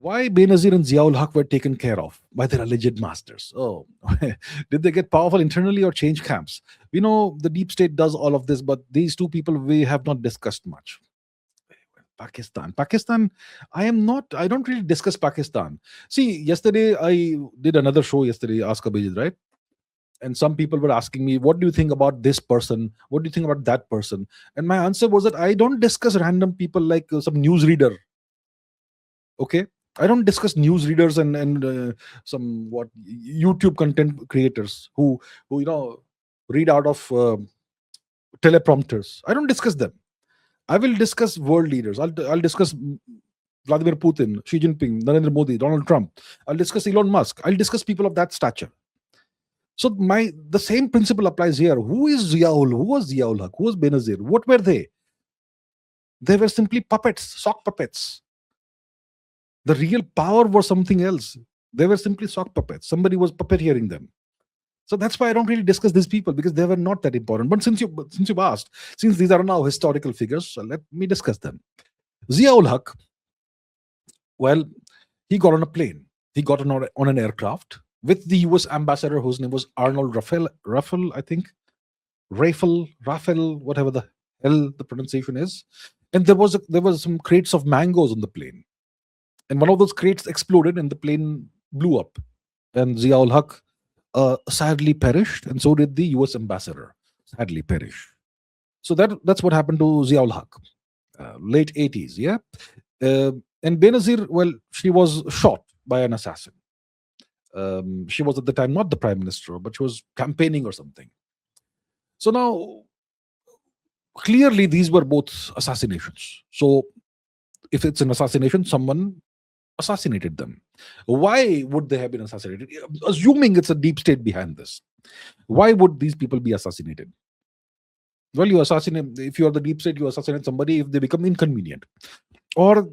Why Benazir and Ziaul Haq were taken care of by their alleged masters? Oh, did they get powerful internally or change camps? We know the deep state does all of this, but these two people we have not discussed much. Pakistan. I don't really discuss Pakistan. See, yesterday I did another show yesterday, Ask Abhijit, right? And some people were asking me, what do you think about this person? What do you think about that person? And my answer was that I don't discuss random people like some newsreader. Okay, I don't discuss newsreaders and some what YouTube content creators who read out of teleprompters. I don't discuss them. I will discuss world leaders. I'll discuss Vladimir Putin, Xi Jinping, Narendra Modi, Donald Trump. I'll discuss Elon Musk. I'll discuss people of that stature. So the same principle applies here. Who is Ziaul? Who was Ziaul Haq? Who was Benazir? What were they? They were simply puppets, sock puppets. The real power was something else. They were simply sock puppets. Somebody was puppeteering them. So that's why I don't really discuss these people, because they were not that important. But since you've asked, since these are now historical figures, so let me discuss them. Ziaul Haq, well, he got on a plane. He got on an aircraft with the US ambassador, whose name was Arnold Raffel, I think. Raffel, whatever the hell the pronunciation is. And there was some crates of mangoes on the plane. And one of those crates exploded and the plane blew up. And Ziaul Haq sadly perished, and so did the US ambassador. Sadly perished. So that's what happened to Ziaul Haq. Late 80s, yeah? And Benazir, well, she was shot by an assassin. She was at the time not the prime minister, but she was campaigning or something. So now, clearly, these were both assassinations. So if it's an assassination, someone assassinated them. Why would they have been assassinated? Assuming it's a deep state behind this, why would these people be assassinated? Well, you assassinate, if you are the deep state, you assassinate somebody if they become inconvenient. Or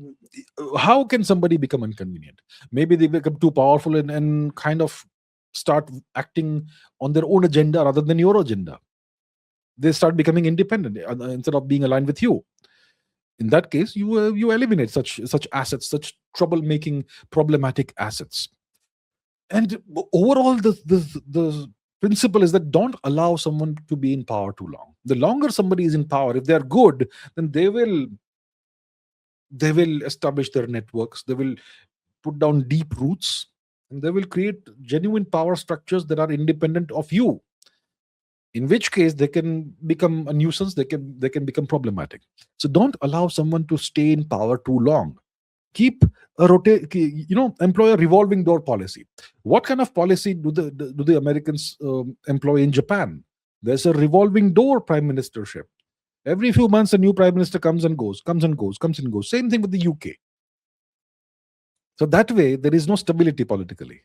how can somebody become inconvenient? Maybe they become too powerful and kind of start acting on their own agenda rather than your agenda. They start becoming independent instead of being aligned with you. In that case, you eliminate such assets, such troublemaking, problematic assets. And overall, the principle is that don't allow someone to be in power too long. The longer somebody is in power, if they are good, then they will establish their networks. They will put down deep roots, and they will create genuine power structures that are independent of you. In which case they can become a nuisance, they can become problematic. So don't allow someone to stay in power too long. Keep employ a revolving door policy. What kind of policy do the Americans employ in Japan? There's a revolving door prime ministership. Every few months a new prime minister comes and goes. Same thing with the UK. So that way there is no stability politically,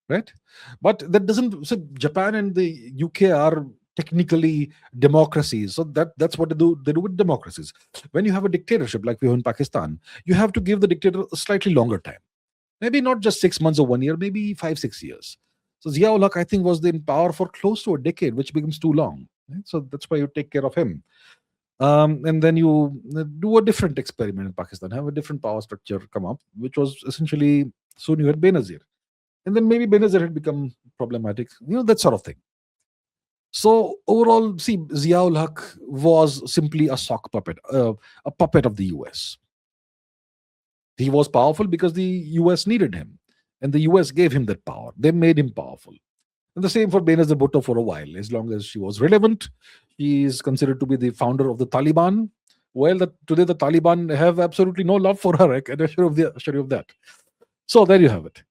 right? But that doesn't. So Japan and the UK are technically democracies. So that's what they do. They do with democracies. When you have a dictatorship like we have in Pakistan, you have to give the dictator a slightly longer time. Maybe not just 6 months or 1 year, maybe 5-6 years. So Ziaul Haq, I think, was in power for close to a decade, which becomes too long. Right? So that's why you take care of him. And then you do a different experiment in Pakistan, have a different power structure come up, which was essentially, soon you had Benazir. And then maybe Benazir had become problematic, that sort of thing. So overall, see, Ziaul Haq was simply a sock puppet, a puppet of the US. He was powerful because the US needed him, and the US gave him that power. They made him powerful. And the same for Benazir Bhutto for a while. As long as she was relevant, she is considered to be the founder of the Taliban. Well, today the Taliban have absolutely no love for her. I can assure you of that. So there you have it.